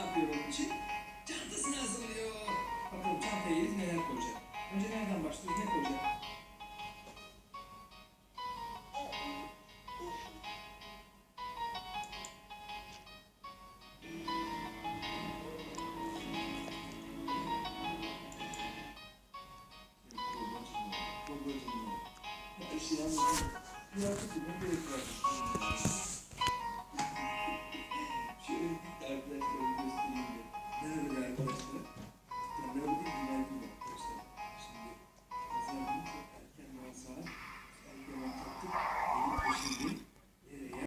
yapıyor onun için? Çantasını hazırlıyor. Bakalım çantaya Elif neler koyacak? Önce nereden başlıyoruz? Ne koyacak? Babacığım. Eşi yalnız. Kıyafetine gerek var.